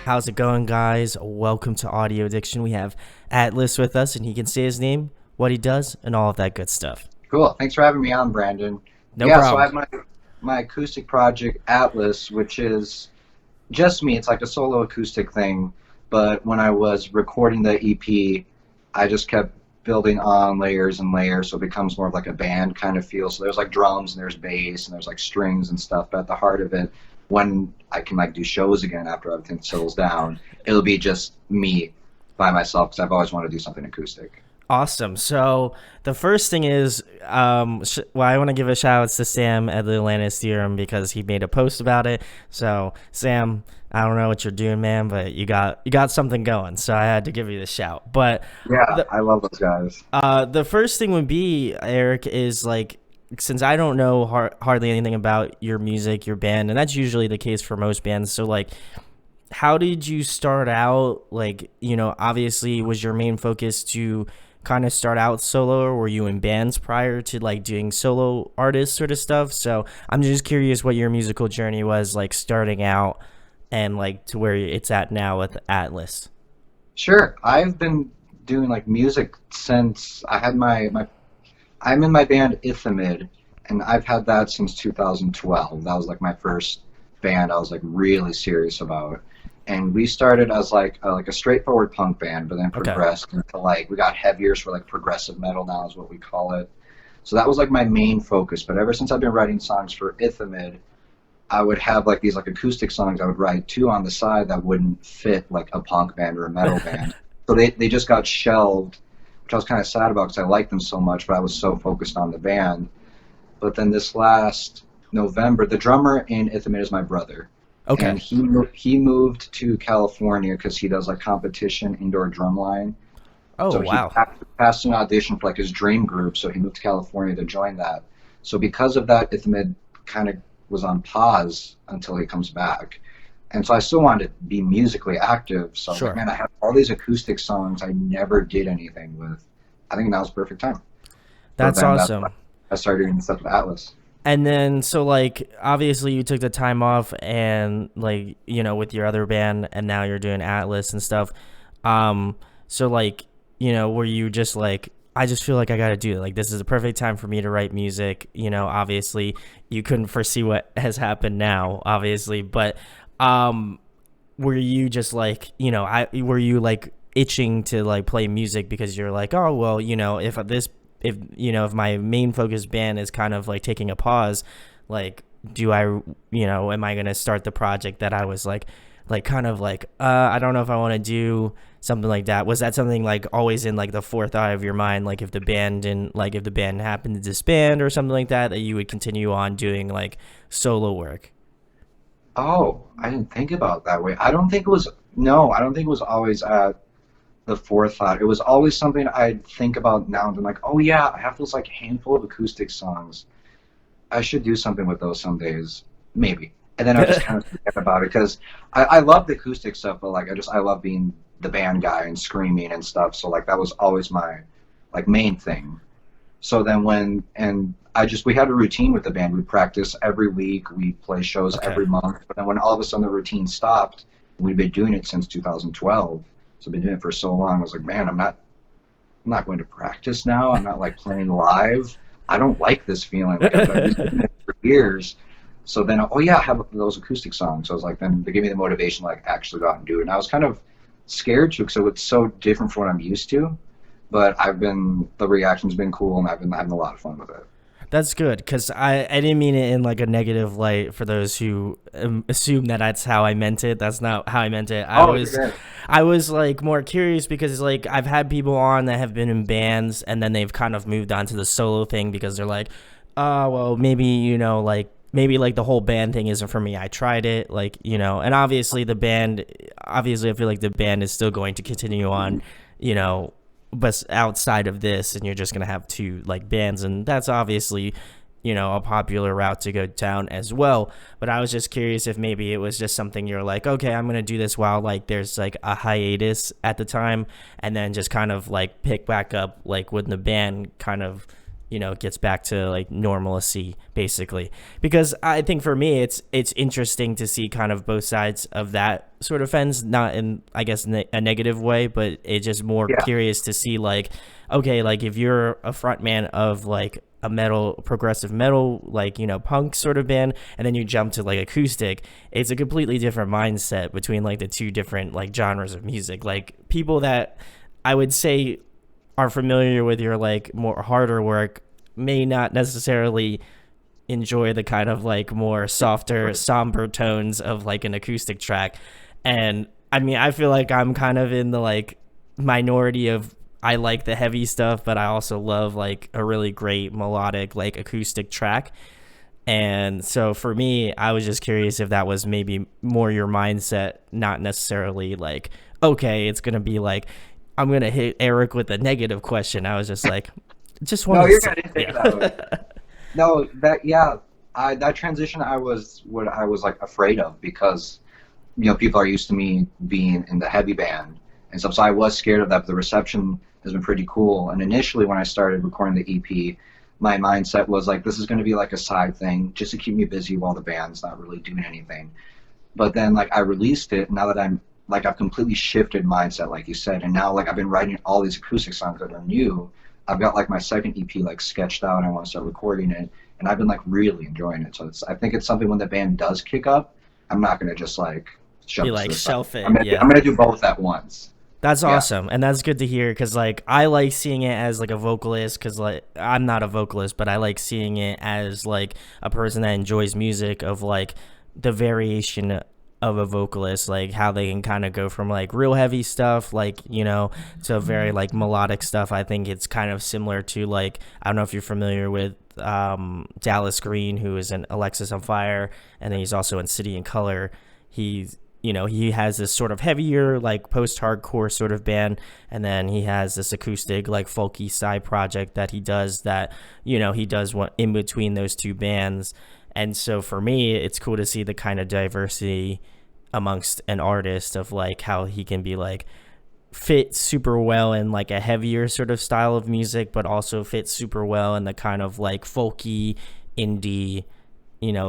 How's it going, guys? Welcome to Audio Addiction. We have Atlas with us, and he can say his name, what he does, and all of that good stuff. Cool. Thanks for having me on, Brandon. No Yeah, so I problem. have my acoustic project Atlas, which is just me. It's like a solo acoustic thing. But when I was recording the EP, I just kept building on layers and layers, so it becomes more of like a band kind of feel. So there's like drums and there's bass and there's like strings and stuff. But at the heart of it, when I can like do shows again after everything settles down, it'll be just me by myself because I've always wanted to do something acoustic. Awesome. So the first thing is, I want to give a shout out to Sam at the Atlantis Theorem because he made a post about it. So Sam, I don't know what you're doing, man, but you got something going. So I had to give you the shout. But Yeah, the I love those guys. the first thing would be, Eric, is like, since I don't know hardly anything about your music, your band, and that's usually the case for most bands. So like, how did you start out? Like, obviously, was your main focus to kind of start out solo, or were you in bands prior to like doing solo artist sort of stuff? So I'm just curious what your musical journey was like starting out and like to where it's at now with Atlas. Sure. I've been doing like music since I had my I'm in my band Ithomiid, and I've had that since 2012. That was like my first band I was like really serious about. And we started as like a straightforward punk band, but then Okay. progressed into like we got heavier, so we're like progressive metal now is what we call it. So that was like my main focus. But ever since I've been writing songs for Ithomiid, I would have like these like acoustic songs I would write too on the side that wouldn't fit like a punk band or a metal band. So they just got shelved, which I was kind of sad about because I liked them so much, but I was so focused on the band. But then this last November, the drummer in Ithamid is my brother, Okay. and he moved to California because he does like competition indoor drumline. Oh, So he wow. passed an audition for like his dream group, so he moved to California to join that. So because of that, Ithamid kind of was on pause until he comes back. And so I still wanted to be musically active. So I was like, Sure. man, I have all these acoustic songs I never did anything with. I think now's the perfect time. So That's then that's when awesome. I started doing stuff with Atlas. And then, so like, obviously, you took the time off, and like, with your other band, and now you're doing Atlas and stuff. So like, were you just like, I just feel like I got to do it. Like, this is a perfect time for me to write music. Obviously, you couldn't foresee what has happened now, obviously, but um, were you just like, were you like itching to like play music because you're like, oh well, if my main focus band is kind of like taking a pause, like, do I, am I gonna start the project that I was like kind of like, I don't know if I want to do something like that. Was that something like always in like the forethought of your mind, like if the band happened to disband or something like that, that you would continue on doing like solo work? Oh, I didn't think about it that way. I don't think it was, no, I don't think it was always at the forethought. It was always something I'd think about now and then, like, oh yeah, I have this like handful of acoustic songs. I should do something with those some days, maybe. And then I just kind of forget about it because I love the acoustic stuff, but like I love being the band guy and screaming and stuff. So like that was always my like main thing. So then we had a routine with the band. We practice every week. We play shows Okay. every month. But then when all of a sudden the routine stopped, we've been doing it since 2012. So I've been doing it for so long. I was like, man, I'm not going to practice now. I'm not like playing live. I don't like this feeling. Like I've been doing it for years. So then, oh yeah, I have those acoustic songs. So I was like, then they gave me the motivation to like actually go out and do it. And I was kind of scared to because it's so different from what I'm used to. But the reaction's been cool, and I've been having a lot of fun with it. That's good, because I didn't mean it in like a negative light for those who assume that that's how I meant it. That's not how I meant it. I Oh, was you're good. I was like more curious because like I've had people on that have been in bands and then they've kind of moved on to the solo thing because they're like, oh well, maybe like maybe like the whole band thing isn't for me. I tried it, like, and obviously I feel like the band is still going to continue on, you know but outside of this, and you're just gonna have two like bands, and that's obviously a popular route to go down as well. But I was just curious if maybe it was just something you're like, okay, I'm gonna do this while like there's like a hiatus at the time, and then just kind of like pick back up like when the band kind of gets back to like normalcy basically. Because I think for me it's interesting to see kind of both sides of that sort of fence, not in, I guess, a negative way, but it's just more Yeah. curious to see like, okay, like if you're a frontman of like a metal, progressive metal, like, punk sort of band, and then you jump to like acoustic, it's a completely different mindset between like the two different like genres of music. Like people that I would say are familiar with your like more harder work may not necessarily enjoy the kind of like more softer, somber tones of like an acoustic track. And I mean, I feel like I'm kind of in the like minority of, I like the heavy stuff, but I also love like a really great melodic like acoustic track. And so for me, I was just curious if that was maybe more your mindset, not necessarily like, okay, it's going to be like, I'm going to hit Eric with a negative question. I was just like, just want No, to you're say, good. I didn't think of that way. yeah. No, that yeah, that transition I was what I was like afraid of because people are used to me being in the heavy band and stuff, so I was scared of that. But the reception has been pretty cool. And initially, when I started recording the EP, my mindset was like, this is going to be like a side thing just to keep me busy while the band's not really doing anything. But then like I released it. Now that I'm like I've completely shifted mindset, like you said, and now like I've been writing all these acoustic songs that are new. I've got like my second EP like sketched out, and I want to start recording it, and I've been like really enjoying it. So I think it's something when the band does kick up, I'm not gonna just like Be shove it to like, the side. shelf I'm it. gonna do, Yeah. I'm gonna do both at once. That's Yeah. awesome, and that's good to hear because like I like seeing it as like a vocalist because like I'm not a vocalist, but I like seeing it as like a person that enjoys music of like the variation of a vocalist, like how they can kind of go from like real heavy stuff, like to very like melodic stuff. I think it's kind of similar to like, I don't know if you're familiar with Dallas Green, who is in Alexis on Fire, and then he's also in City and Color. He's he has this sort of heavier, like post-hardcore sort of band, and then he has this acoustic, like folky side project that he does he does one in between those two bands. And so for me, it's cool to see the kind of diversity amongst an artist of like how he can be like fit super well in like a heavier sort of style of music, but also fit super well in the kind of like folky, indie,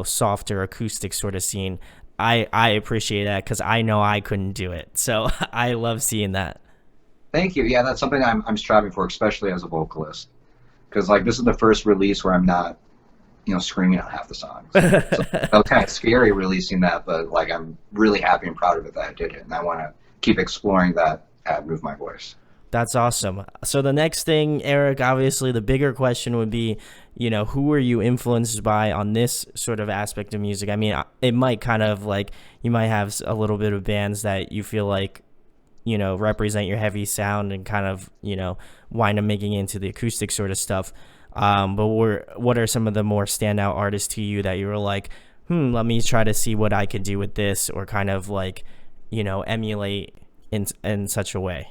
softer acoustic sort of scene. I appreciate that because I know I couldn't do it. So I love seeing that. Thank you. Yeah, that's something I'm striving for, especially as a vocalist, because like this is the first release where I'm not screaming out half the songs. So that was kind of scary releasing that, but like I'm really happy and proud of it that I did it, and I want to keep exploring that avenue of my voice. That's awesome. So the next thing, Eric, obviously the bigger question would be, who are you influenced by on this sort of aspect of music? I mean, it might kind of like, you might have a little bit of bands that you feel like, represent your heavy sound and kind of, wind up making into the acoustic sort of stuff. But what are some of the more standout artists to you that you were like, let me try to see what I could do with this, or kind of like, emulate in such a way?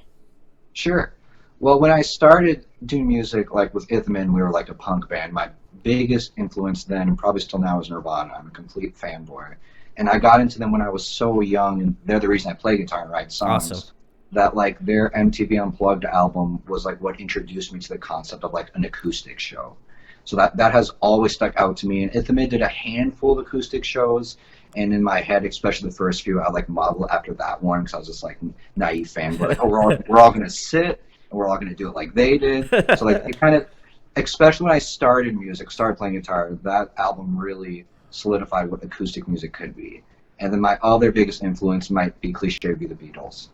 Sure. Well, when I started doing music, like with Ithomiid, we were like a punk band. My biggest influence then, and probably still now, is Nirvana. I'm a complete fanboy. And I got into them when I was so young, and they're the reason I play guitar and write Awesome. songs. That like their MTV Unplugged album was like what introduced me to the concept of like an acoustic show. So that has always stuck out to me. And Ithomiid did a handful of acoustic shows, and in my head, especially the first few, I like model after that one because I was just like naive fan. But like, oh, we're all gonna sit and we're all gonna do it like they did. So like it kind of, especially when I started music, started playing guitar, that album really solidified what acoustic music could be. And then my other biggest influence might be cliche, be the Beatles.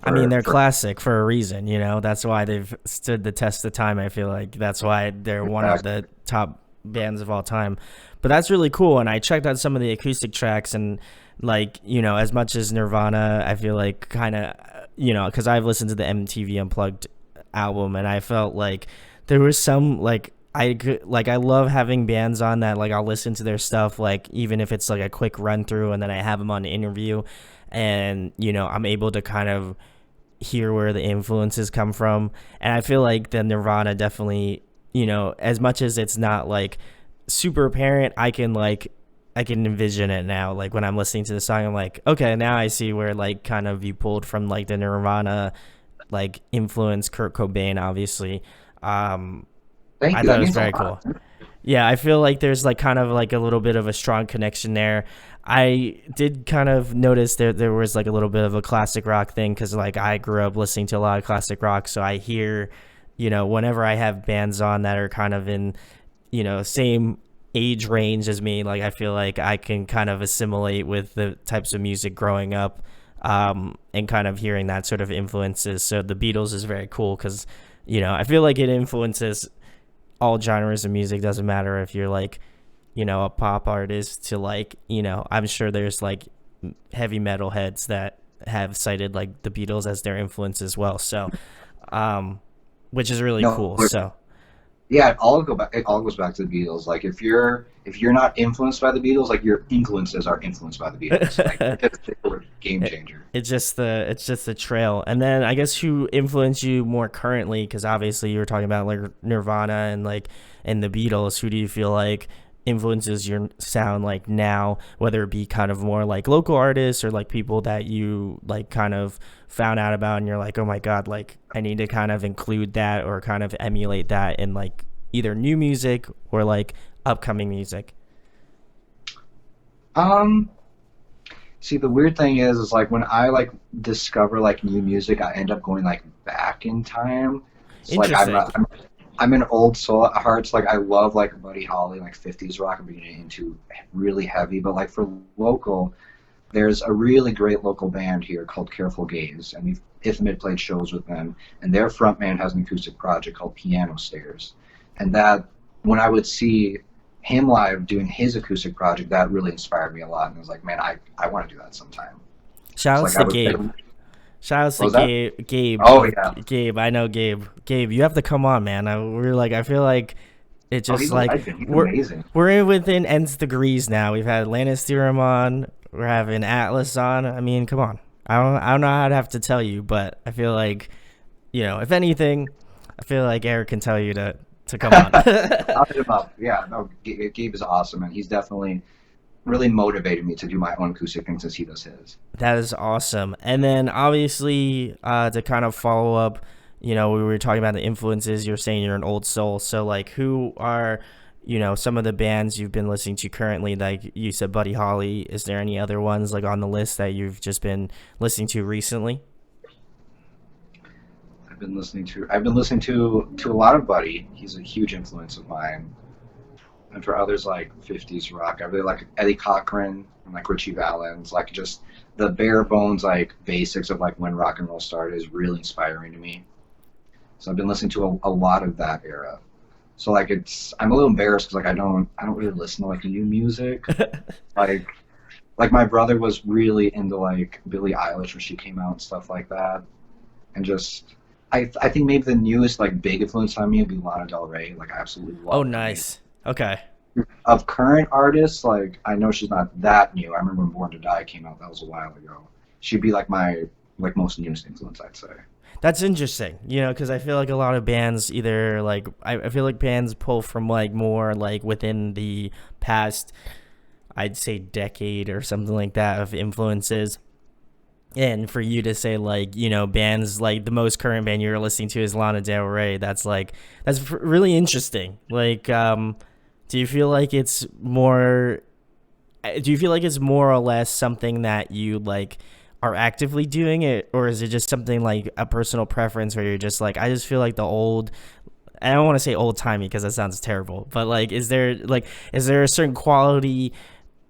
I mean, they're For classic for a reason, That's why they've stood the test of time. I feel like that's why they're one of the top bands of all time. But that's really cool. And I checked out some of the acoustic tracks, and like, as much as Nirvana, I feel like kind of, because I've listened to the MTV Unplugged album, and I felt like there was some like, I love having bands on that like I'll listen to their stuff like even if it's like a quick run through, and then I have them on an interview, and I'm able to kind of hear where the influences come from. And I feel like the Nirvana definitely, as much as it's not like super apparent, I can envision it now. Like when I'm listening to the song, I'm like, okay, now I see where like kind of you pulled from like the Nirvana like influence, Kurt Cobain, obviously. Thank I you. thought That it was means a very lot. cool. Yeah, I feel like there's like kind of like a little bit of a strong connection there. I did kind of notice there was like a little bit of a classic rock thing because like I grew up listening to a lot of classic rock, so I hear, whenever I have bands on that are kind of in, same age range as me, like I feel like I can kind of assimilate with the types of music growing up, and kind of hearing that sort of influences. So the Beatles is very cool because, I feel like it influences all genres of music. Doesn't matter if you're like, a pop artist to like, I'm sure there's like heavy metal heads that have cited like the Beatles as their influence as well. So, um, which is really No, cool. So, yeah, it all go back. It all goes back to the Beatles. Like if you're not influenced by the Beatles, like your influences are influenced by the Beatles. Like they were a game it, changer. it's just the trail. And then I guess who influenced you more currently? Because obviously you were talking about like Nirvana and the Beatles. Who do you feel like influences your sound like now? Whether it be kind of more like local artists or like people that you like kind of found out about and you're like, oh my god, like I need to kind of include that or kind of emulate that in like either new music or like upcoming music. Um, See, the weird thing is like when I like discover like new music, I end up going like back in time. It's like Interesting. I'm an old soul at heart. So, like I love like Buddy Holly, like 50s rock. I'm getting into really heavy, but like for local, there's a really great local band here called Careful Gaze, and we've Ithomiid played shows with them, and their frontman has an acoustic project called Piano Stairs, and that when I would see him live doing his acoustic project, that really inspired me a lot, and I was like, man, I want to do that sometime. So Shoutouts like I to would, Gabe. Shoutouts what to was that? Gabe Oh of yeah, Gabe. I know Gabe. Gabe, you have to come on, man. We're like, I feel like it oh just he's a like legend. He's we're amazing. we're within nth degrees now. We've had Atlantis Theorem on. We're having Atlas on. I mean, come on. I don't know how to have to tell you, but I feel like if anything, I feel like Eric can tell you to come on. I'll hit him up. Yeah, no, Gabe is awesome, and he's definitely really motivated me to do my own acoustic thing since he does his. That is awesome. And then obviously, to kind of follow up, we were talking about the influences. You're saying you're an old soul. So like, who are, some of the bands you've been listening to currently? Like you said, Buddy Holly. Is there any other ones like on the list that you've just been listening to recently? I've been listening to a lot of Buddy. He's a huge influence of mine. And for others like 50s rock, I really like Eddie Cochran and like Richie Valens. Like just the bare bones like basics of like when rock and roll started is really inspiring to me. So I've been listening to a lot of that era. So like I'm a little embarrassed because like I don't really listen to like new music. Like my brother was really into like Billie Eilish when she came out and stuff like that. And just I think maybe the newest like big influence on me would be Lana Del Rey. Like I absolutely Oh, love her music. nice. Okay. Of current artists, like I know she's not that new. I remember when Born to Die came out. That was a while ago. She'd be like my like most newest influence, I'd say. That's interesting, because I feel like a lot of bands either like I feel like bands pull from like more like within the past, I'd say decade or something like that of influences. And for you to say like bands like the most current band you're listening to is Lana Del Rey, that's really interesting. Like, do you feel like it's more? Do you feel like it's more or less something that you like are actively doing it, or is it just something like a personal preference where you're just like, I just feel like the old. I don't want to say old timey because that sounds terrible, but like, is there a certain quality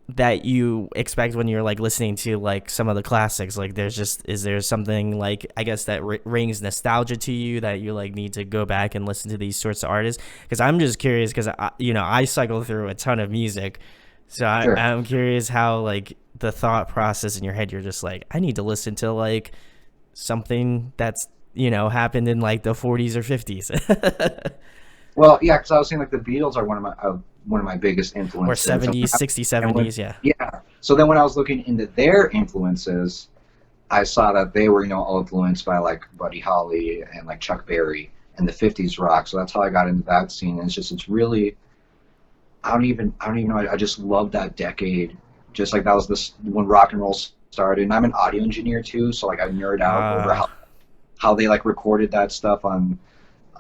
that you expect when you're like listening to like some of the classics? Like is there something like I guess that rings nostalgia to you that you like need to go back and listen to these sorts of artists? Because I'm just curious because I cycle through a ton of music, so Sure. I'm curious how like the thought process in your head, you're just like, I need to listen to like something that's happened in like the 40s or 50s. Well, yeah, because I was saying like the Beatles are one of my biggest Or influences. 70s, 60s, And when 70s. Yeah. yeah, so then when I was looking into their influences, I saw that they were all influenced by like Buddy Holly and like Chuck Berry and the 50s rock. So that's how I got into that scene. And it's really I don't even know. I just love that decade. Just like that was this when rock and roll started. And I'm an audio engineer too, so like I nerd out over uh how they like recorded that stuff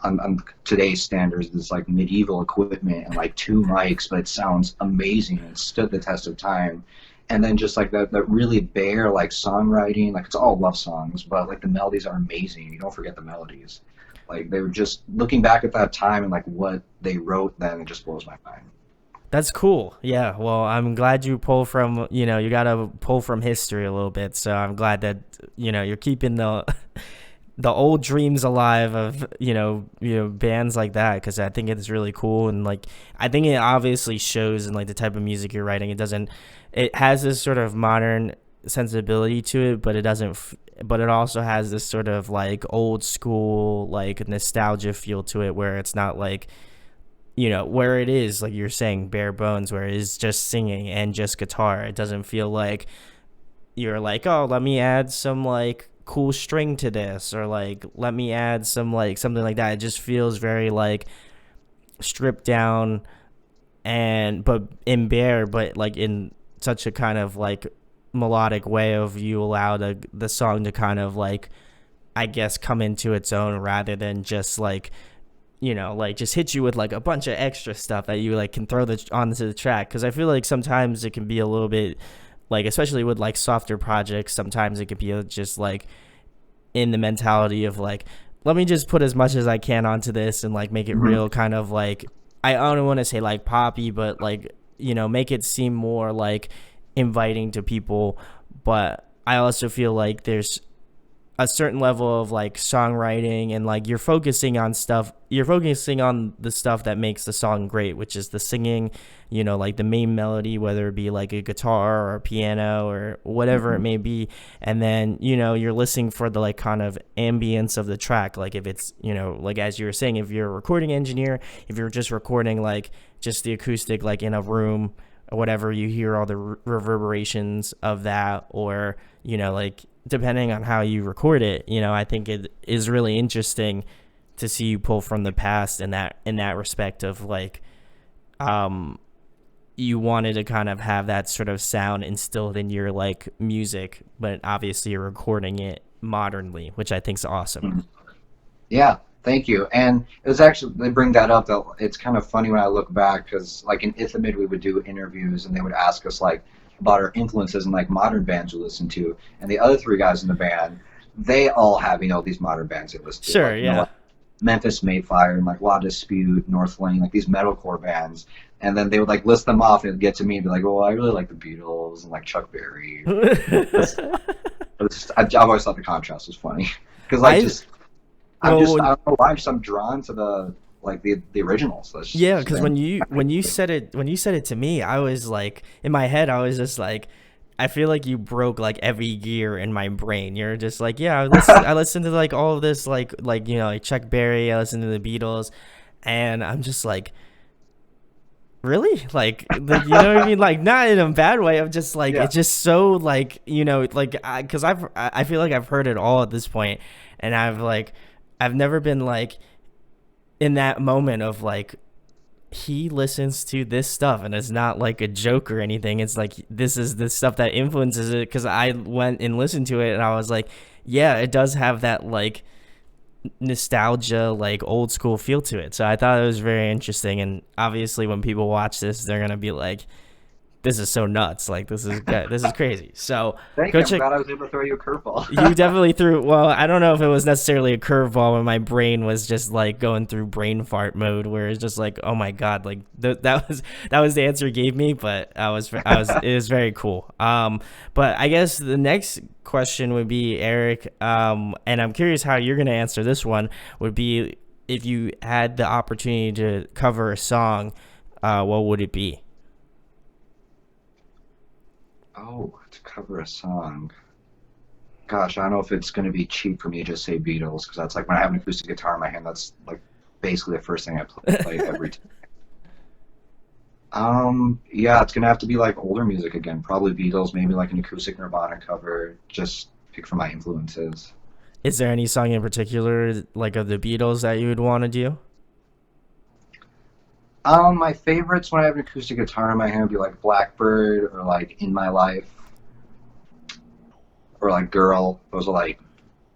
on today's standards, this like medieval equipment and like two mics, but it sounds amazing and stood the test of time. And then just like that really bare like songwriting, like it's all love songs, but like the melodies are amazing. You don't forget the melodies. Like they were just looking back at that time and like what they wrote then, it just blows my mind. That's cool. Yeah. Well, I'm glad you pull from, you got to pull from history a little bit. So I'm glad that, you're keeping the old dreams alive of, bands like that, cuz I think it's really cool, and like I think it obviously shows in like the type of music you're writing. It has this sort of modern sensibility to it, but it doesn't but it also has this sort of like old school like nostalgia feel to it, where it's not like, where it is, like you're saying, bare bones, where it is just singing and just guitar. It doesn't feel like you're like, oh, let me add some like cool string to this, or like let me add some like something like that. It just feels very like stripped down and but in bare, but like in such a kind of like melodic way of you allow the song to kind of like, I guess, come into its own, rather than just like, like just hit you with like a bunch of extra stuff that you like can throw onto the track. Because I feel like sometimes it can be a little bit like, especially with like softer projects, sometimes it could be just like in the mentality of like, let me just put as much as I can onto this and like make it Mhm. real kind of like, I don't want to say like poppy, but like, make it seem more like inviting to people. But I also feel like there's a certain level of like songwriting, and like you're focusing on the stuff that makes the song great, which is the singing, like the main melody, whether it be like a guitar or a piano or whatever it Mhm. may be. And then, you're listening for the like kind of ambience of the track. Like if it's, like as you were saying, if you're a recording engineer, if you're just recording like just the acoustic, like in a room or whatever, you hear all the reverberations of that. Or, like depending on how you record it, I think it is really interesting to see you pull from the past in that respect of like, um you wanted to kind of have that sort of sound instilled in your like music, but obviously you're recording it modernly, which I think is awesome. Mhm. Yeah, thank you. And it was actually, they bring that up, that it's kind of funny when I look back, because like in Ithomiid we would do interviews and they would ask us like about our influences and like modern bands we listen to. And the other three guys in the band, they all have, these modern bands they listen to. Sure, Like, yeah. like Memphis Mayfire and like La Dispute, North Lane, like these metalcore bands. And then they would like list them off and it'd get to me and be like, well, I really like the Beatles and like Chuck Berry. I've always thought the contrast was funny. Because like I just well I don't know why, I'm drawn to the like the originals. That's Yeah, just because been. when you said it to me, I was like, in my head, I was just like, I feel like you broke like every gear in my brain. You're just like, yeah, I listened to like all of this, like like Chuck Berry. I listened to the Beatles, and I'm just like, really, like you know what I mean? Like not in a bad way. I'm just like, Yeah. it's just so like, like because I feel like I've heard it all at this point, and I've never been like in that moment of like, he listens to this stuff and it's not like a joke or anything. It's like, this is the stuff that influences it, because I went and listened to it and I was like, yeah, it does have that like nostalgia, like old school feel to it. So I thought it was very interesting, and obviously when people watch this, they're gonna be like, this is so nuts, like this is crazy. So Thank go you. I'm check. glad I was able to throw you a You curveball. definitely threw. Well, I don't know if it was necessarily a curveball when my brain was just like going through brain fart mode, where it's just like, oh my god, like that was the answer he gave me. But I was it was very cool. But I guess the next question would be, Eric. And I'm curious how you're gonna answer this one. Would be, if you had the opportunity to cover a song, what would it be? Oh, to cover a song. Gosh, I don't know if it's going to be cheap for me to just say Beatles, because that's like when I have an acoustic guitar in my hand, that's like basically the first thing I play every time. Yeah, it's gonna have to be like older music again, probably Beatles, maybe like an acoustic Nirvana cover. Just pick from my influences. Is there any song in particular, like of the Beatles, that you would want to do? My favorites when I have an acoustic guitar in my hand would be like Blackbird or like In My Life or like Girl. Those are like,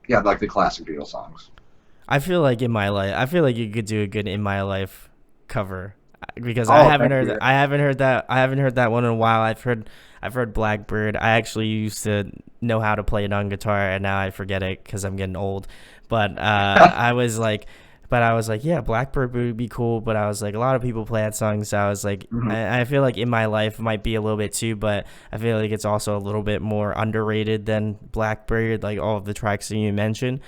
yeah, like the classic Beatles songs. I feel like in my life, I feel like you could do a good in my life cover because Oh, thank you. I haven't heard that one in a while. I've heard Blackbird. I actually used to know how to play it on guitar, and now I forget it because I'm getting old. But I was like, yeah, Blackbird would be cool. But I was like, a lot of people play that song, so I was like, Mhm. I feel like in my life might be a little bit too, but I feel like it's also a little bit more underrated than Blackbird, like all of the tracks that you mentioned.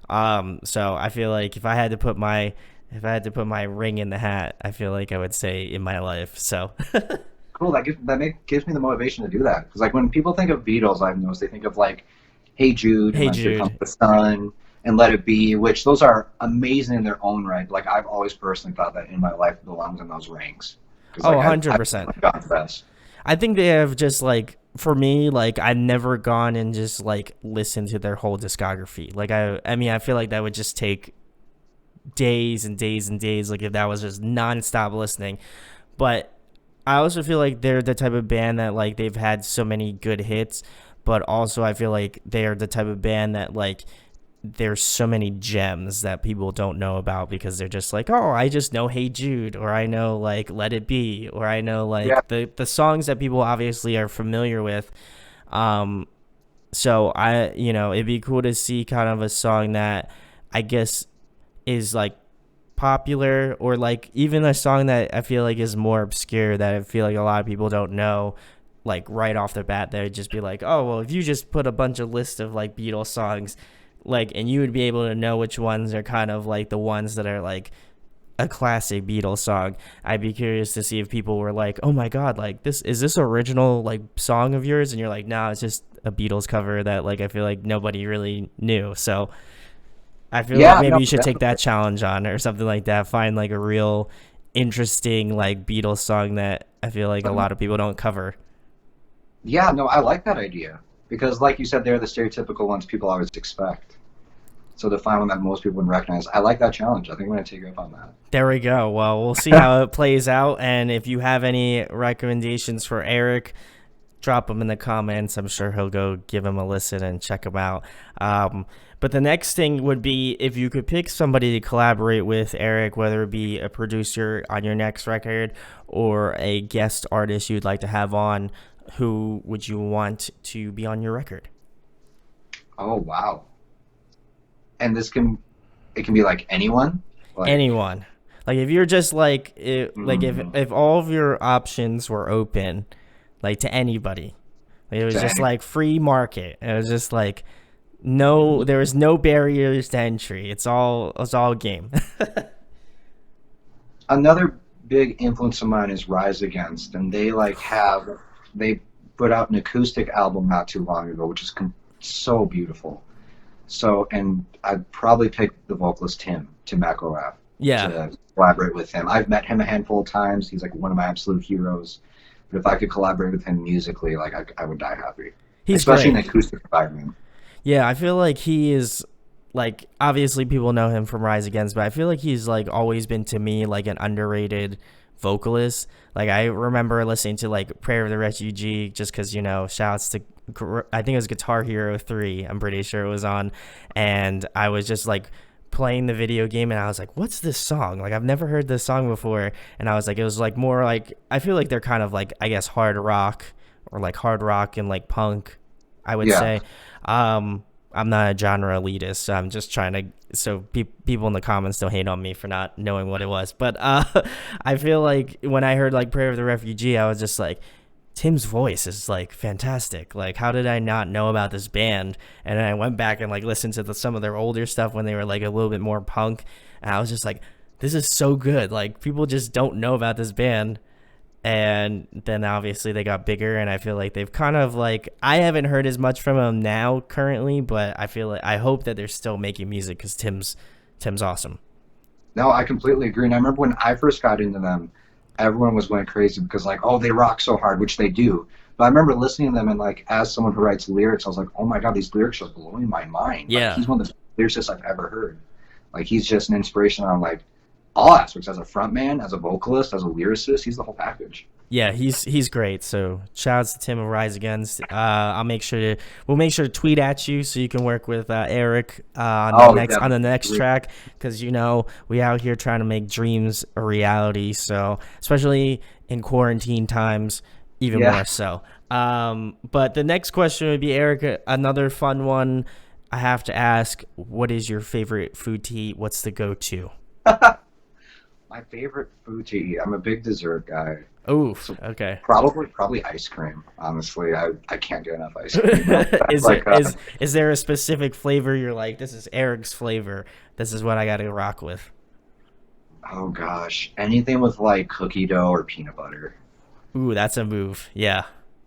So I feel like if I had to put my ring in the hat, I feel like I would say in my life. So Cool. Gives me the motivation to do that. Because like when people think of Beatles, I've noticed they think of like Hey Jude and hey like Here Comes Jude. the Sun and Let It Be, which those are amazing in their own right. Like I've always personally thought that In My Life belongs in those rings. Because Oh, like I 100%. like God's best. I think they have just like for me, like I've never gone and just like listened to their whole discography. Like I mean, I feel like that would just take days and days and days. Like if that was just nonstop listening. But I also feel like they're the type of band that like they've had so many good hits, but also I feel like they are the type of band that like there's so many gems that people don't know about because they're just like, oh, I just know Hey Jude, or I know like Let It Be, or I know Yeah. like the songs that people obviously are familiar with. Um, so it'd be cool to see kind of a song that I guess is like popular, or like even a song that I feel like is more obscure that I feel like a lot of people don't know, like right off the bat. They'd just be like, oh well, if you just put a bunch of list of like Beatles songs, like, and you would be able to know which ones are kind of like the ones that are like a classic Beatles song. I'd be curious to see if people were like, oh my god, like this original like song of yours, and you're like, nah, it's just a Beatles cover that like I feel like nobody really knew. So I feel like Yeah, maybe no, you should take definitely. that challenge on or something like that. Find like a real interesting like Beatles song that I feel like a lot of people don't cover. Yeah, no, I like that idea. Because like you said, they're the stereotypical ones people always expect. So to find one that most people would recognize, I like that challenge. I think I'm gonna take you up on There we go. Well, we'll see that. how it plays out. And if you have any recommendations for Eric, drop them in the comments. I'm sure he'll go give him a listen and check them out. But the next thing would be if you could pick somebody to collaborate with Eric, whether it be a producer on your next record or a guest artist you'd like to have on, who would you want to be on your record? Oh wow. And it can be like anyone. Like Anyone. Like if you're just like like mm, if all of your options were open, like to anybody, like, it was just dang. like free market. It was just like no, there was no barriers to entry. It's all game. Another big influence of mine is Rise Against, and they put out an acoustic album not too long ago, which is so beautiful. So, and I'd probably pick the vocalist Tim McElrath Yeah, to collaborate with him. I've met him a handful of times. He's like one of my absolute heroes. But if I could collaborate with him musically, like I would die happy, he's especially in great. an acoustic environment. Yeah, I feel like he is like obviously people know him from Rise Against, but I feel like he's like always been to me like an underrated vocalist. Like I remember listening to like Prayer of the Refugee just because shouts to I think it was Guitar Hero 3. I'm pretty sure it was on, and I was just like playing the video game and I was like, what's this song? Like I've never heard this song before, and I was like, it was like more like I feel like they're kind of like I guess hard rock or like hard rock and like punk, I would Yeah. say. I'm not a genre elitist, so I'm just trying to so people in the comments don't hate on me for not knowing what it was. But I feel like when I heard like Prayer of the Refugee, I was just like, Tim's voice is like fantastic. Like, how did I not know about this band? And then I went back and like listened to some of their older stuff when they were like a little bit more punk, and I was just like, this is so good. Like, people just don't know about this band. And then obviously they got bigger, and I feel like they've kind of like I haven't heard as much from them now currently, but I feel like I hope that they're still making music because Tim's awesome. No, I completely agree. And I remember when I first got into them, everyone was going crazy because like, oh, they rock so hard, which they do. But I remember listening to them and like, as someone who writes lyrics, I was like, oh my god, these lyrics are blowing my mind. Like Yeah, he's one of the best lyricists I've ever heard. Like he's just an inspiration on like all aspects as a frontman, as a vocalist, as a lyricist. He's the whole package. Yeah, he's great. So shouts to Tim of Rise Against. We'll make sure to tweet at you so you can work with Eric Oh, yeah. on the next track, because we out here trying to make dreams a reality. So especially in quarantine times, even Yeah. more so. But the next question would be, Eric, another fun one. I have to ask, what is your favorite food to eat? What's the go-to? My favorite food to eat. I'm a big dessert guy. Oof. So Okay. probably ice cream. Honestly, I can't get enough ice cream. That's is there like is there a specific flavor you're like, this is Eric's flavor? This is what I got to rock with. oh gosh, anything with like cookie dough or peanut butter. Ooh, that's a move. Yeah,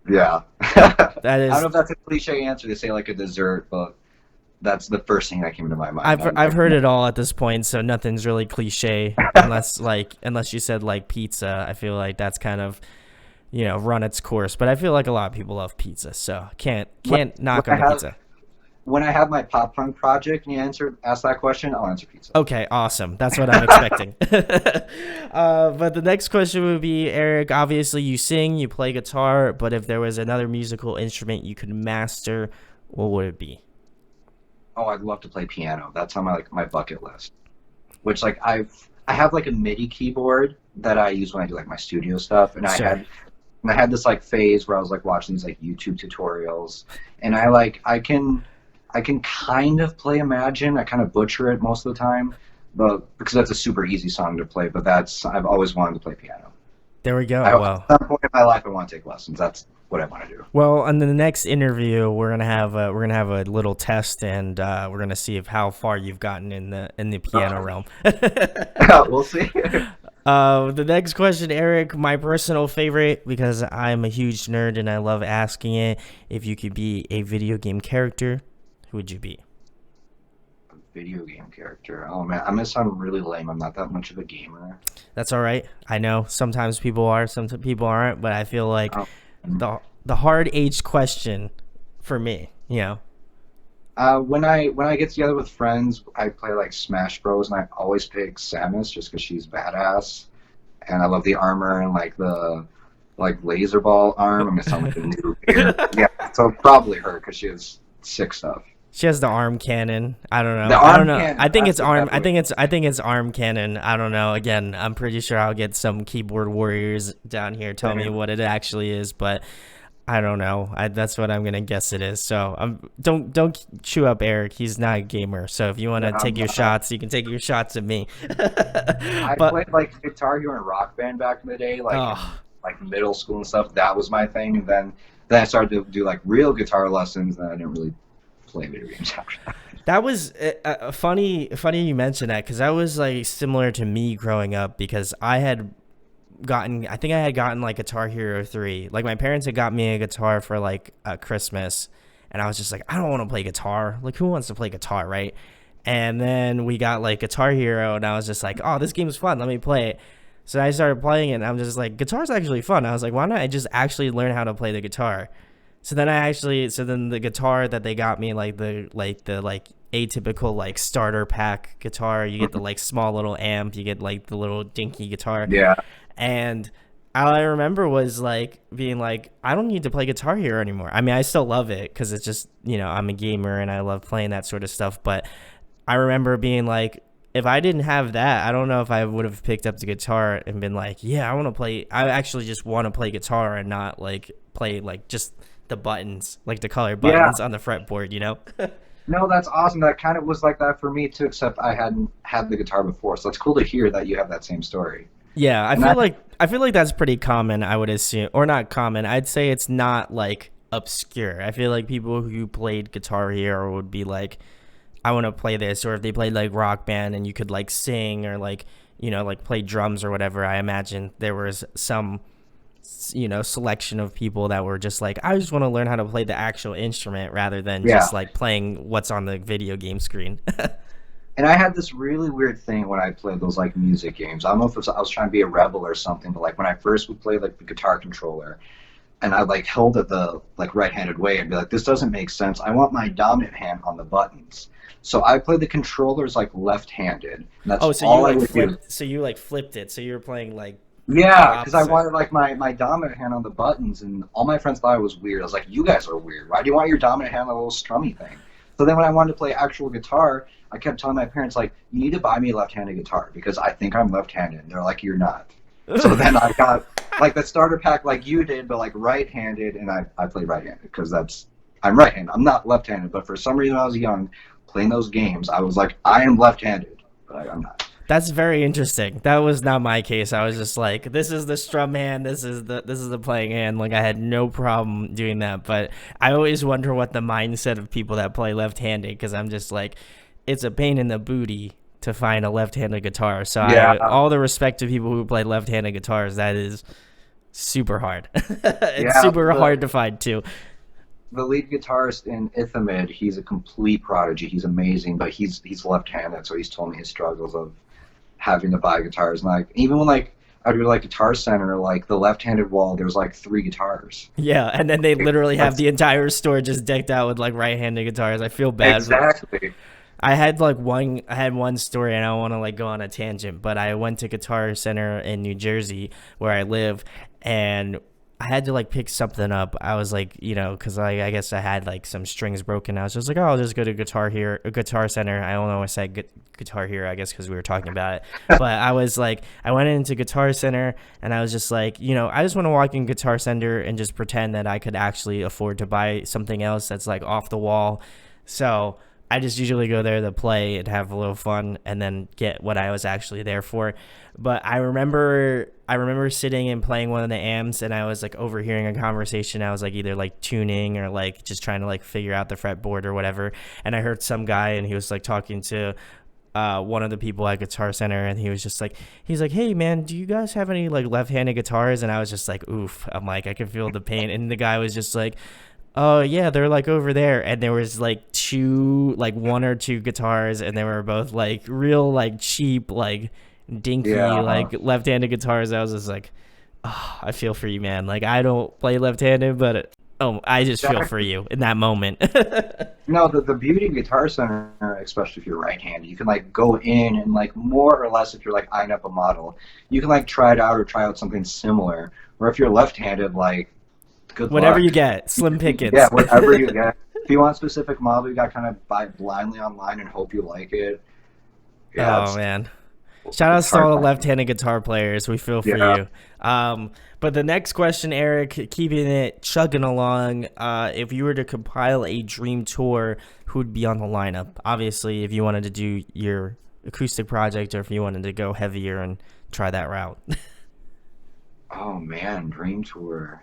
Yeah. I that don't is. know if that's a cliche answer to say like a dessert, but that's the first thing that came to my mind. I've heard it all at this point, so nothing's really cliche unless you said like pizza. I feel like that's kind of run its course. But I feel like a lot of people love pizza, so when, can't when knock I on the have pizza. when I have my pop punk project and you ask that question, I'll answer pizza. Okay, awesome. That's what I'm expecting. But the next question would be, Eric, obviously you sing, you play guitar, but if there was another musical instrument you could master, what would it be? Oh, I'd love to play piano. That's on my bucket list. Which like I have like a MIDI keyboard that I use when I do like my studio stuff, and Sure. I had this like phase where I was like watching these like YouTube tutorials, and I can kind of play Imagine. I kind of butcher it most of the time, but because that's a super easy song to play. But that's I've always wanted to play piano. There we go. At Well, some point in my life, I want to take lessons. That's what I want to do. well, on the next interview, we're gonna have a little test, and we're gonna see if how far you've gotten in the piano realm. We'll see. The next question, Eric, my personal favorite, because I'm a huge nerd and I love asking it. If you could be a video game character, who would you be? Video game character. Oh man, I'm gonna sound really lame. I'm not that much of a gamer. That's all right. I know sometimes people are, some people aren't, but I feel like Um, the hard age question for me. when I get together with friends, I play like Smash Bros. And I always pick Samus just because she's badass, and I love the armor and like the like laser ball arm. I'm gonna sound like a noob here. Yeah, so probably her because she has sick stuff. She has the arm cannon. I don't know. The I don't arm know. cannon. I think That's it's the arm. better way. I think it's arm cannon. I don't know. Again, I'm pretty sure I'll get some keyboard warriors down here tell me what it actually is, but I don't know. That's what I'm gonna guess it is. So don't chew up Eric. He's not a gamer. So if you want to Yeah, take your shots, you can take your shots at me. I But played like Guitar Hero and Rock Band back in the day, like in oh, like middle school and stuff. That was my thing, and then I started to do like real guitar lessons, and I didn't really play video games after that. that was funny. Funny you mentioned that, because that was like similar to me growing up, because I think I had gotten like Guitar Hero 3. Like my parents had got me a guitar for like Christmas, and I was just like, I don't want to play guitar. Like who wants to play guitar, right? And then we got like Guitar Hero, and I was just like, oh, this game is fun. Let me play it. So I started playing it, and I'm just like, guitar's actually fun. I was like, why not I just actually learn how to play the guitar? So then the guitar that they got me, like the atypical like starter pack guitar, you get the like small little amp, you get like the little dinky guitar, Yeah, and all I remember was like being like, I don't need to play Guitar Hero anymore. I mean, I still love it because it's just, I'm a gamer and I love playing that sort of stuff. But I remember being like, if I didn't have that, I don't know if I would have picked up the guitar and been like, yeah, I want to play. I actually just want to play guitar and not like play like just the buttons, like the color yeah. buttons on the fretboard. No, that's awesome. That kind of was like that for me too, except I hadn't had the guitar before. So it's cool to hear that you have that same story. Yeah, And I, I feel like that's pretty common, I would assume, or not common. I'd say it's not like obscure. I feel like people who played Guitar Hero would be like, I want to play this, or if they played like Rock Band and you could like sing or like, like play drums or whatever. I imagine there was some selection of people that were just like, I just want to learn how to play the actual instrument rather than yeah. just like playing what's on the video game screen. And I had this really weird thing when I played those like music games. I don't know if I was trying to be a rebel or something, but like when I first would play like the guitar controller, and I like held it the like right-handed way and be like, this doesn't make sense. I want my dominant hand on the buttons. So I played the controllers like left-handed. And that's Oh, so you all I like would do. flipped? So you like flipped it? So you were playing like Yeah, because I Opposite. wanted like my dominant hand on the buttons, and all my friends thought it was weird. I was like, "You guys are weird. Why do you want your dominant hand on a little strummy thing?" So then when I wanted to play actual guitar, I kept telling my parents like, "You need to buy me a left-handed guitar because I think I'm left-handed." And they're like, "You're not." So then I got like the starter pack like you did, but like right-handed, and I played right-handed because I'm right-handed. I'm not left-handed, but for some reason when I was young playing those games, I was like, I am left-handed, but I'm not. That's very interesting. That was not my case. I was just like, this is the strum hand, this is the playing hand. Like I had no problem doing that, but I always wonder what the mindset of people that play left-handed, because I'm just like, it's a pain in the booty to find a left-handed guitar. So Yeah, I all the respect to people who play left-handed guitars. That is super hard. It's yeah. super hard to find too. The lead guitarist in Ithomiid, he's a complete prodigy. He's amazing, but he's left-handed, so he's told me his struggles of having to buy guitars. And like even when like I'd go to like Guitar Center, like the left-handed wall, there's like three guitars. Yeah, and then they literally have That's the entire store just decked out with like right-handed guitars. I feel bad for. exactly. I had one story, and I don't want to like go on a tangent, but I went to Guitar Center in New Jersey where I live, and I had to like pick something up. I was like, because I guess I had like some strings broken. I was just like, oh, I'll just go to Guitar Center. I don't know. I said Guitar Hero, I guess, because we were talking about it. But I was like, I went into Guitar Center, and I was just like, I just want to walk in Guitar Center and just pretend that I could actually afford to buy something else that's like off the wall. So I just usually go there to play and have a little fun and then get what I was actually there for. But I remember sitting and playing one of the amps, and I was like overhearing a conversation. I was like either like tuning or like just trying to like figure out the fretboard or whatever. And I heard some guy, and he was like talking to one of the people at Guitar Center, and he's like, hey man, do you guys have any like left-handed guitars? And I was just like, oof. I'm like, I can feel the pain. And the guy was just like, oh yeah, they're like over there. And there was like one or two guitars, and they were both like real like cheap, like dinky, Yeah. like left-handed guitars. I was just like, oh, I feel for you, man. Like I don't play left-handed, but I just feel for Exactly. you in that moment. No, the beauty of Guitar Center, especially if you're right-handed, you can like go in and like more or less if you're like eyeing up a model, you can like try it out or try out something similar. Or if you're left-handed, like good Whatever you luck. get, slim Yeah, pickings. whatever you get. If you want a specific model, you got to kind of buy it blindly online and hope you like it. Yeah, Oh man. Shout it's outs to hard. all the left-handed guitar players. We feel for Yeah. you. But the next question, Eric, keeping it chugging along. If you were to compile a dream tour, who'd be on the lineup? Obviously, if you wanted to do your acoustic project, or if you wanted to go heavier and try that route. Oh man, Dream Tour.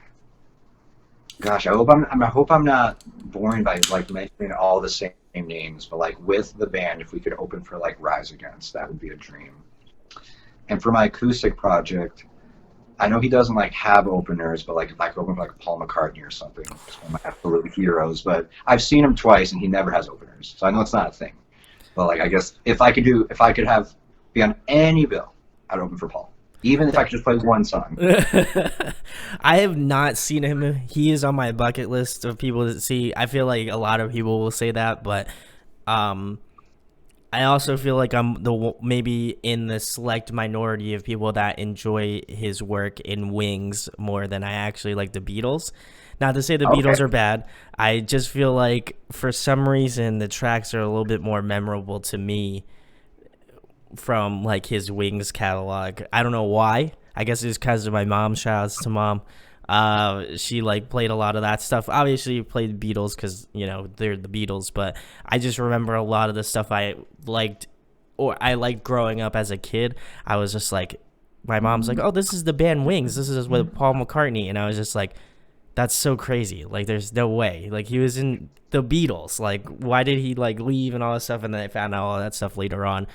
Gosh, I hope I'm not boring by like mentioning all the same names, but like with the band, if we could open for like Rise Against, that would be a dream. And for my acoustic project, I know he doesn't like have openers, but like if I could open for like Paul McCartney or something, it's one of my absolute heroes. But I've seen him twice, and he never has openers, so I know it's not a thing. But like I guess if I could have be on any bill, I'd open for Paul, even if I could just play one song. I have not seen him. He is on my bucket list of people to see. I feel like a lot of people will say that, but um, I also feel like I'm maybe in the select minority of people that enjoy his work in Wings more than I actually like the Beatles. Not to say the Okay. Beatles are bad. I just feel like for some reason the tracks are a little bit more memorable to me from like his Wings catalog. I don't know why. I guess it's because of my mom. Shout outs to mom. She like played a lot of that stuff. Obviously, played Beatles because they're the Beatles. But I just remember a lot of the stuff I liked, or I liked growing up as a kid. I was just like, my mom's like, "Oh, this is the band Wings. This is with Paul McCartney," and I was just like, "That's so crazy! Like, there's no way. Like, he was in the Beatles. Like, why did he like leave and all that stuff?" And then I found out all that stuff later on.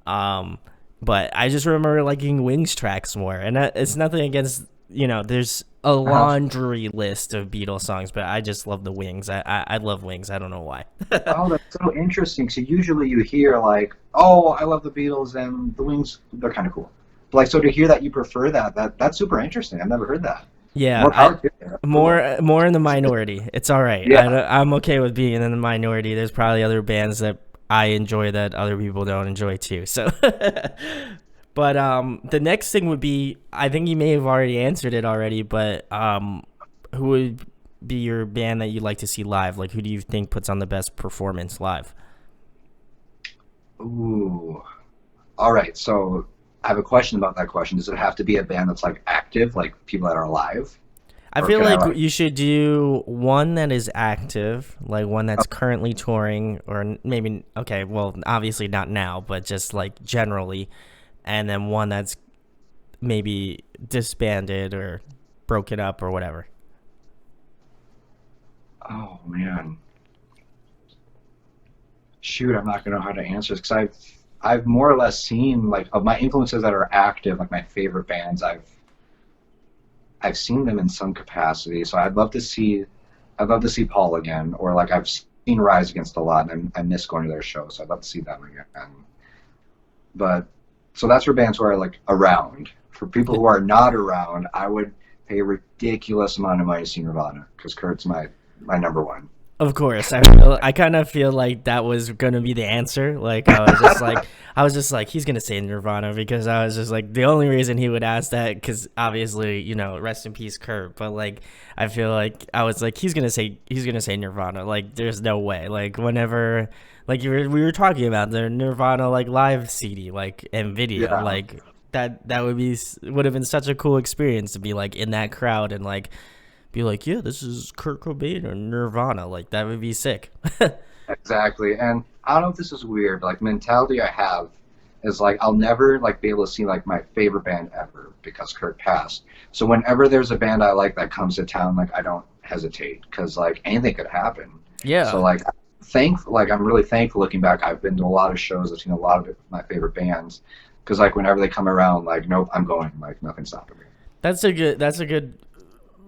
Um, but I just remember liking Wings tracks more, and it's nothing against There's a Uh-huh. laundry list of Beatles songs, but I just love the Wings. I love Wings. I don't know why. Oh, that's so interesting. So usually you hear like, "Oh, I love the Beatles and the Wings. They're kind of cool." But, like, so to hear that you prefer that's super interesting. I've never heard that. Yeah, More power to you. That's cool. more in the minority. It's all right. Yeah. I'm okay with being in the minority. There's probably other bands that I enjoy that other people don't enjoy too. So, But the next thing would be, I think you may have already answered it already, but who would be your band that you'd like to see live? Like, who do you think puts on the best performance live? Ooh. All right. So I have a question about that question. Does it have to be a band that's like active, like people that are alive, I or feel can I like like? you should do one that is active, like one that's Oh, currently touring, or maybe, okay, well, obviously not now, but just like generally, and then one that's maybe disbanded or broken up or whatever. oh man. Shoot, I'm not gonna know how to answer this because I've more or less seen like of my influences that are active, like my favorite bands. I've seen them in some capacity, so I'd love to see Paul again, or like I've seen Rise Against a lot, and I miss going to their shows, so I'd love to see them again. But so that's for bands who are like around. For people who are not around, I would pay a ridiculous amount of money to see Nirvana because Kurt's my number one. Of course, I kind of feel like that was gonna be the answer. Like I was just like he's gonna say Nirvana because I was just like the only reason he would ask that because obviously rest in peace Kurt. But like I feel like I was like he's gonna say Nirvana. Like there's no way. Like whenever like we were talking about the Nirvana like live CD like and video Yeah, like that would have been such a cool experience to be like in that crowd and like be like, yeah, this is Kurt Cobain or Nirvana. Like that would be sick. exactly. And I don't know if this is weird, but like mentality I have is like I'll never like be able to see like my favorite band ever because Kurt passed. So whenever there's a band I like that comes to town, like I don't hesitate because like anything could happen. So Yeah, like I'm really thankful looking back. I've been to a lot of shows. I've seen a lot of my favorite bands because like whenever they come around, like nope, I'm going. Like nothing's stopping me. that's a good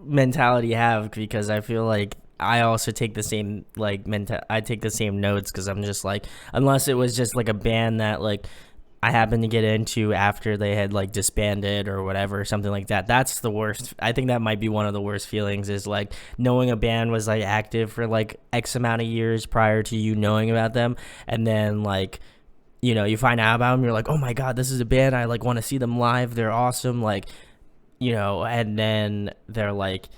mentality to have because I feel like I also take the same like I take the same notes because I'm just like unless it was just like a band that like I happened to get into after they had like disbanded or whatever, something like that. That's the worst. I think that might be one of the worst feelings is like knowing a band was like active for like X amount of years prior to you knowing about them. And then like, you find out about them. You're like, oh my God, this is a band. I like want to see them live. They're awesome. Like, and then they're like,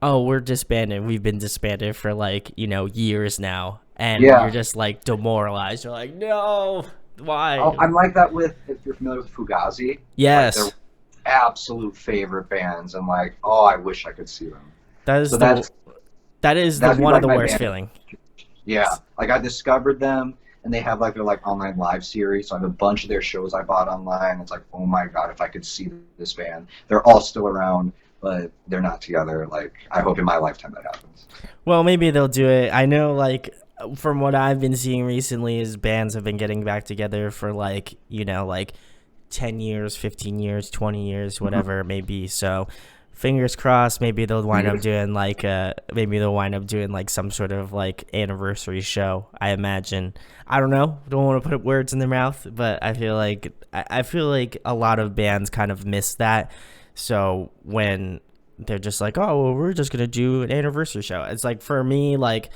oh, we're disbanded. We've been disbanded for like, years now. And you're Yeah. just like demoralized. You're like, no, Oh, why? I'm like that with if you're familiar with Fugazi, like they're Yes. absolute favorite bands, and like oh, I wish I could see them. That So is the that is the that'd be one of like the my worst band. feeling. Yeah, like I discovered them, and they have like their like online live series. So I have a bunch of their shows I bought online. It's like oh my god, if I could see this band, they're all still around, but they're not together. Like I hope in my lifetime that happens. Well, maybe they'll do it. I know, like from what I've been seeing recently, is bands have been getting back together for like 10 years, 15 years, 20 years, Mhm. whatever it may be. So, fingers crossed. Maybe they'll wind up doing like some sort of like anniversary show. I imagine. I don't know. Don't want to put words in their mouth, but I feel like a lot of bands kind of miss that. So when they're just like, oh, well, we're just gonna do an anniversary show. It's like for me, like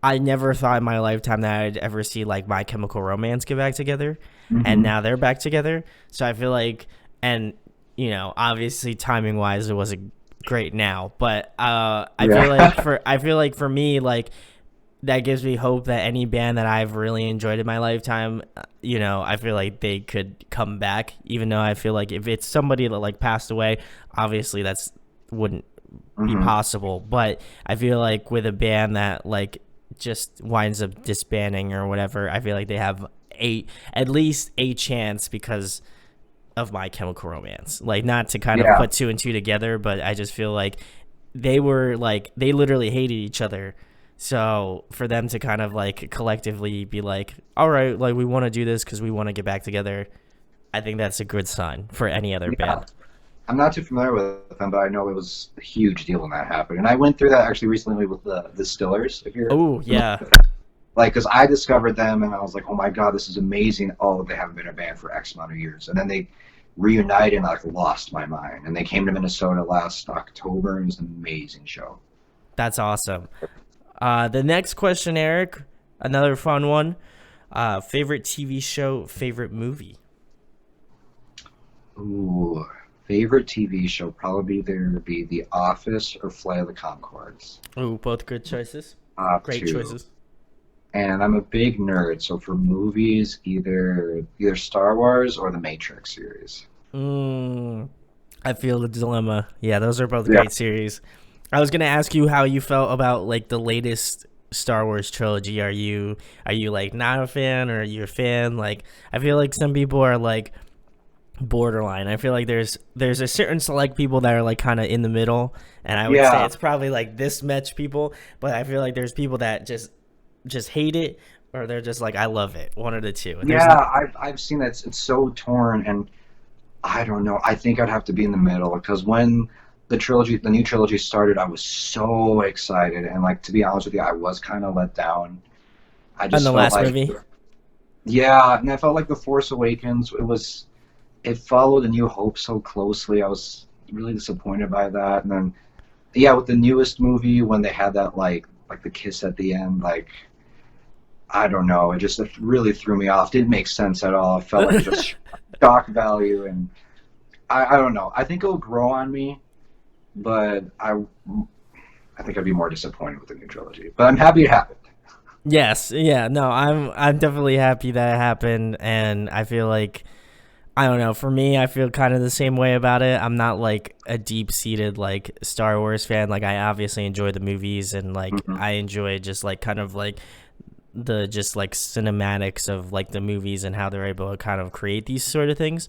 I never thought in my lifetime that I'd ever see like My Chemical Romance get back together, and Mhm. now they're back together. So I feel like, and obviously timing wise, it wasn't great now, but Yeah. I feel like for me, like that gives me hope that any band that I've really enjoyed in my lifetime, I feel like they could come back. Even though I feel like if it's somebody that like passed away, obviously that's wouldn't be Mhm. possible. But I feel like with a band that like just winds up disbanding or whatever, I feel like they have at least a chance because of My Chemical Romance. Like not to kind of Yeah. put two and two together, but I just feel like they literally hated each other. So for them to kind of like collectively be like, all right, like we want to do this because we want to get back together, I think that's a good sign for any other Yeah. band. I'm not too familiar with them, but I know it was a huge deal when that happened. And I went through that actually recently with the Stillers, if you're Oh familiar. yeah, Like, because I discovered them and I was like, oh my god, this is amazing. Oh, they haven't been a band for X amount of years. And then they reunited and I like, lost my mind. And they came to Minnesota last October and it was an amazing show. that's awesome. The next question, Eric, another fun one. Favorite TV show, favorite movie. Ooh, favorite TV show probably either be The Office or Flight of the Conchords. Ooh, both good choices. Top Great two. choices. And I'm a big nerd, so for movies, either Star Wars or the Matrix series. Mm, I feel the dilemma. Yeah, those are both Yeah. great series. I was gonna ask you how you felt about like the latest Star Wars trilogy. Are you like not a fan or are you a fan? Like I feel like some people are like borderline. I feel like there's a certain select people that are like kind of in the middle, and I would say Yeah, it's probably like this much people. But I feel like there's people that just hate it, or they're just like I love it. One of the two. There's yeah, I've seen that. It's so torn, and I don't know. I think I'd have to be in the middle because when the new trilogy started, I was so excited, and like to be honest with you, I was kind of let down. I in just the felt last like, movie. yeah, and I felt like the Force Awakens. It followed A New Hope so closely. I was really disappointed by that, and then yeah, with the newest movie when they had that like the kiss at the end, like I don't know, it really threw me off. Didn't make sense at all. I felt like just shock value, and I don't know. I think it'll grow on me, but I think I'd be more disappointed with the new trilogy. But I'm happy it happened. Yes, yeah, no, I'm definitely happy that it happened, and I feel like I don't know. For me, I feel kind of the same way about it. I'm not like a deep seated like Star Wars fan. Like I obviously enjoy the movies and like Hmm. I enjoy just like kind of like the just like cinematics of like the movies and how they're able to kind of create these sort of things.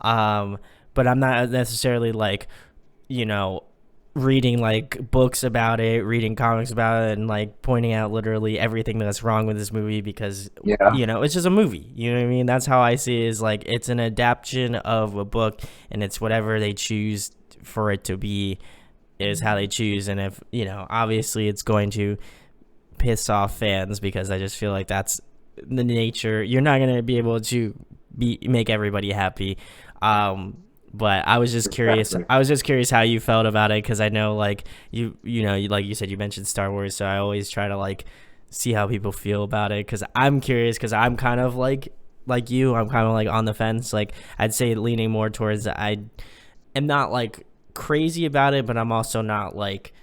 Um, but I'm not necessarily like you know reading like books about it, reading comics about it, and like pointing out literally everything that's wrong with this movie because Yeah, it's just a movie. You know what I mean? That's how I see it. Is like it's an adaptation of a book, and it's whatever they choose for it to be is how they choose. And if obviously it's going to piss off fans because I just feel like that's the nature. You're not gonna be able to make everybody happy. But I was just curious. exactly. I was just curious how you felt about it because I know like like you said you mentioned Star Wars, so I always try to like see how people feel about it because I'm curious because I'm kind of like you. I'm kind of like on the fence. Like I'd say leaning more towards I am not like crazy about it, but I'm also not like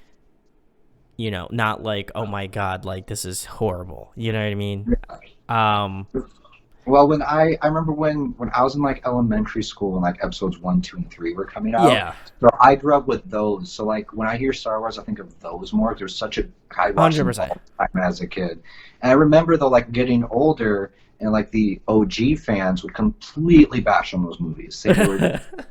not like, oh my God, like this is horrible. You know what I mean? Um, Well, I remember when I was in like elementary school and like episodes one, two, and three were coming out. yeah, So I grew up with those. So like when I hear Star Wars, I think of those more. There's such a I watched them all 100%. the time as a kid, and I remember though like getting older and like the OG fans would completely bash on those movies, say they were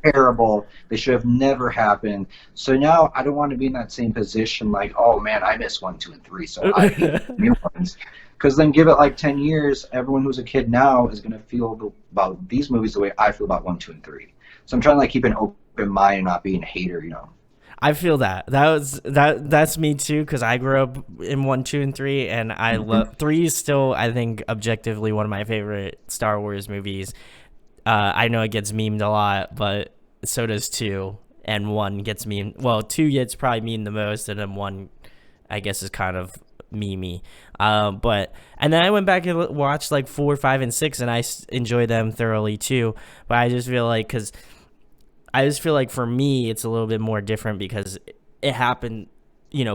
terrible, they should have never happened. So now I don't want to be in that same position. Like, oh man, I miss one, two, and three, so I hate the new ones. Because then give it like 10 years, everyone who's a kid now is going to feel about these movies the way I feel about 1, 2, and 3. So I'm trying to like keep an open mind and not being a hater. I feel that that's me too because I grew up in one, two, and three, and I Hmm. love three is still I think objectively one of my favorite Star Wars movies. I know it gets memed a lot, but so does two, and one gets memed. Well, two gets probably memed the most, and then one I guess is kind of memey. But and then I went back and watched like four, five, and six, and I enjoy them thoroughly too. But I just feel like because I just feel like for me it's a little bit more different because it happened.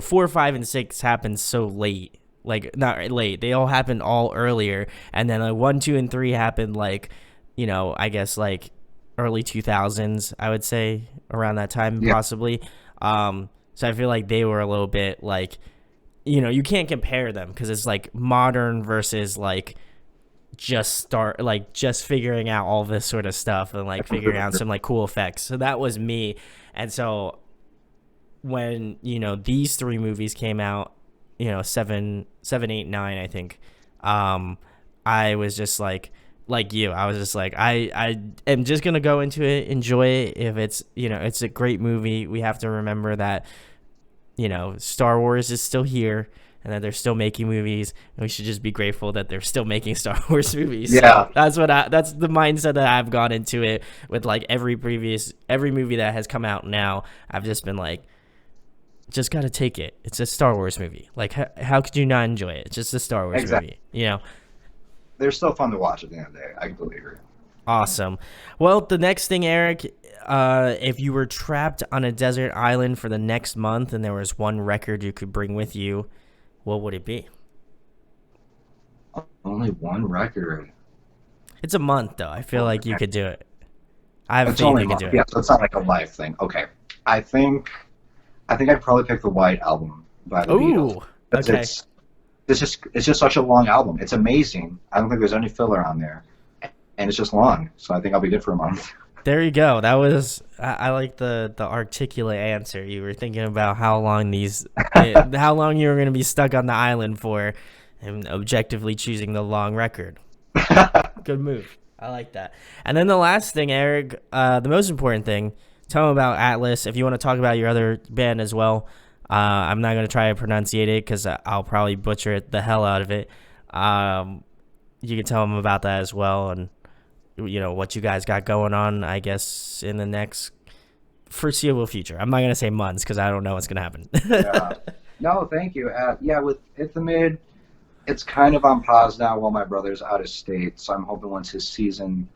Four, five, and six happened so late. Like not late, they all happened all earlier, and then like one, two, and three happened like, I guess like early 2000s. I would say around that time Yeah, possibly. So I feel like they were a little bit like you can't compare them because it's like modern versus like just figuring out all this sort of stuff and like figuring out some like cool effects. So that was me. And so when these three movies came out, seven, eight, nine, I think, I was just like you, I was just like I am just gonna go into it, enjoy it. If it's it's a great movie, we have to remember that Star Wars is still here and that they're still making movies, and we should just be grateful that they're still making Star Wars movies. So yeah, that's the mindset that I've gone into it with. Like every movie that has come out now, I've just been like, just gotta take it. It's a Star Wars movie. Like how could you not enjoy it? It's just a Star Wars exactly. movie. They're still fun to watch at the end of the day. I completely agree. Awesome. Well, the next thing, Eric, if you were trapped on a desert island for the next month and there was one record you could bring with you, what would it be? Only one record. It's a month though. I feel like you Okay. could do it. I have It's faith only a you could month. do it. Yeah, so it's not like a life thing. Okay. I think I think I'd probably pick the White Album by the Beatles. Ooh, Because okay. it's just such a long album. It's amazing. I don't think there's any filler on there. And it's just long. So I think I'll be good for a month. There you go. That was I like the articulate answer. You were thinking about how long how long you were going to be stuck on the island for, and objectively choosing the long record. Good move. I like that. And then the last thing, Eric, the most important thing, tell them about Atlas. If you want to talk about your other band as well, I'm not going to try to pronunciate it because I'll probably butcher the hell out of it. You can tell them about that as well, and what you guys got going on, I guess, in the next foreseeable future. I'm not going to say months because I don't know what's going to Yeah. happen. No, thank you. Yeah, with Ithomiid, it's kind of on pause now while my brother's out of state. So I'm hoping once his season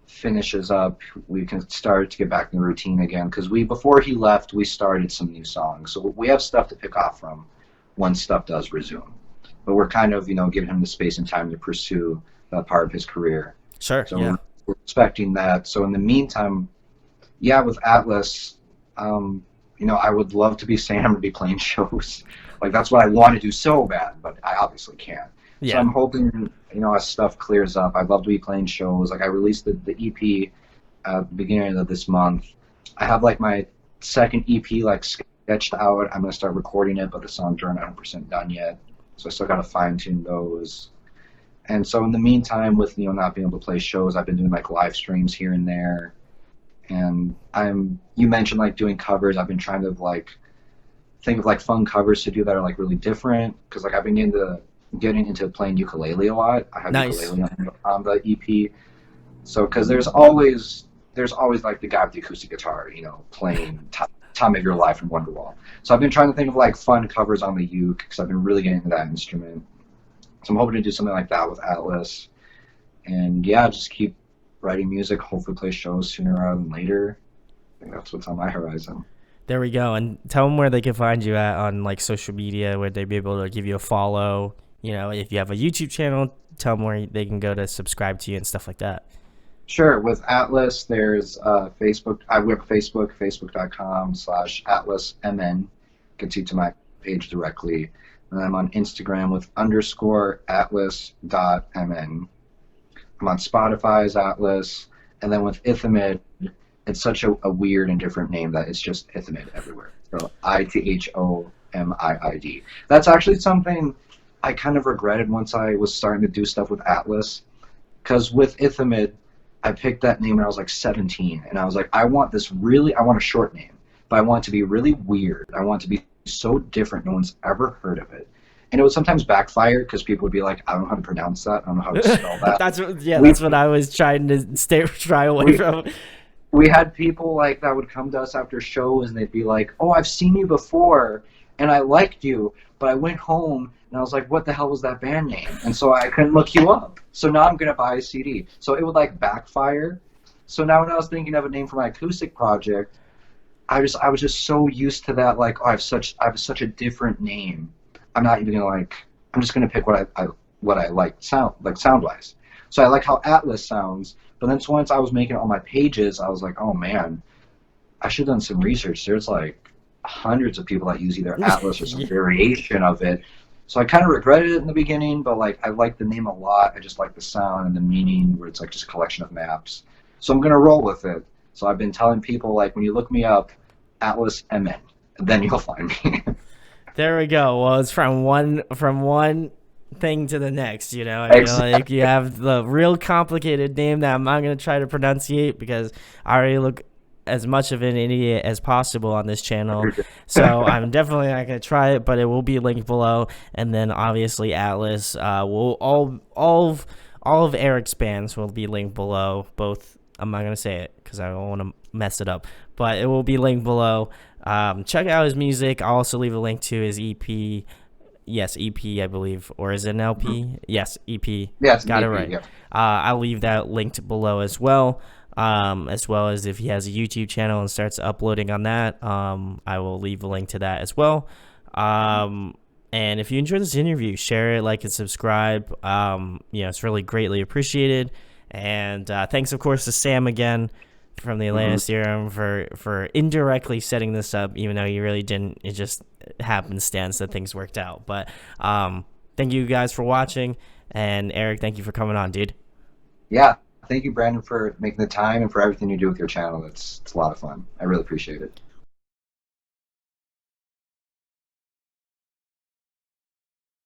finishes up, we can start to get back in the routine again. Because before he left, we started some new songs. So we have stuff to pick off from once stuff does resume. But we're kind of, giving him the space and time to pursue that part of his career. Sure, So yeah. we're expecting that. So in the meantime, yeah, with Atlas, I would love to be saying I'm going to be playing shows. Like, that's what I want to do so bad, but I obviously can't. So Yeah. I'm hoping, as stuff clears up, I'd love to be playing shows. Like, I released the EP at the beginning of this month. I have, like, my second EP, like, sketched out. I'm going to start recording it, but the songs aren't 100% done yet. So I still got to fine-tune those. And so in the meantime, with, not being able to play shows, I've been doing, like, live streams here and there. And you mentioned like doing covers. I've been trying to like think of like fun covers to do that are like really different because like I've been getting into playing ukulele a lot. I have Nice. ukulele on the EP. So because there's always like the guy with the acoustic guitar, playing Time of Your Life and Wonderwall. So I've been trying to think of like fun covers on the uke because I've been really getting into that instrument. So I'm hoping to do something like that with Atlas. And yeah, just keep writing music, hopefully play shows sooner rather than later. I think that's what's on my horizon. There we go. And tell them where they can find you at on like social media, where they be able to give you a follow. If you have a YouTube channel, tell them where they can go to subscribe to you and stuff like that. Sure, with Atlas, there's Facebook. We have Facebook, facebook.com/AtlasMN. Gets you to my page directly. And I'm on Instagram with _Atlas.mn. I'm on Spotify as Atlas. And then with Ithomiid, it's such a weird and different name that it's just Ithomiid everywhere. So Ithomiid. That's actually something I kind of regretted once I was starting to do stuff with Atlas. Because with Ithomiid, I picked that name when I was like 17. And I was like, I want a short name. But I want it to be really weird. I want it to be so different. No one's ever heard of it. And it would sometimes backfire because people would be like, I don't know how to pronounce that. I don't know how to spell that. We That's what I was trying to try away we from. we had people like that would come to us after shows and they'd be like, "Oh, I've seen you before and I liked you, but I went home and I was like, what the hell was that band name?" And so I couldn't look you up. So now I'm gonna buy a CD. So it would like backfire. So now when I was thinking of a name for my acoustic project, I was just so used to that, like, oh, I have such a different name. I'm not even gonna like. I'm just gonna pick what I like sound wise. So I like how Atlas sounds. But then once I was making all my pages, I was like, oh man, I should have done some research. There's like hundreds of people that use either Atlas or some Yeah. variation of it. So I kind of regretted it in the beginning, but like I like the name a lot. I just like the sound and the meaning, where it's like just a collection of maps. So I'm gonna roll with it. So I've been telling people like when you look me up, Atlas MN, then you'll find me. There we go. Well, it's from one thing to the next. I feel like you Exactly. have the real complicated name that I'm not gonna try to pronunciate because I already look as much of an idiot as possible on this channel. So I'm definitely not gonna try it, but it will be linked below. And then obviously Atlas, will all of Eric's bands will be linked below. Both. I'm not gonna say it because I don't want to mess it up, but it will be linked below. Check out his music. I'll also leave a link to his EP. Yes, EP, I believe. Or is it an LP? Yes, EP. Yeah, it's an Got it EP. right. Yeah. I'll leave that linked below as well. as well as if he has a YouTube channel and starts uploading on that. I will leave a link to that as well. Um, and if you enjoyed this interview, share it, like, and subscribe. It's really greatly appreciated. And thanks, of course, to Sam again from the Hmm. Atlantis Theorem for indirectly setting this up, even though you really didn't. It just happenstance that things worked out. But thank you guys for watching. And Eric, thank you for coming on, dude. Yeah. Thank you, Brandon, for making the time and for everything you do with your channel. It's a lot of fun. I really appreciate it.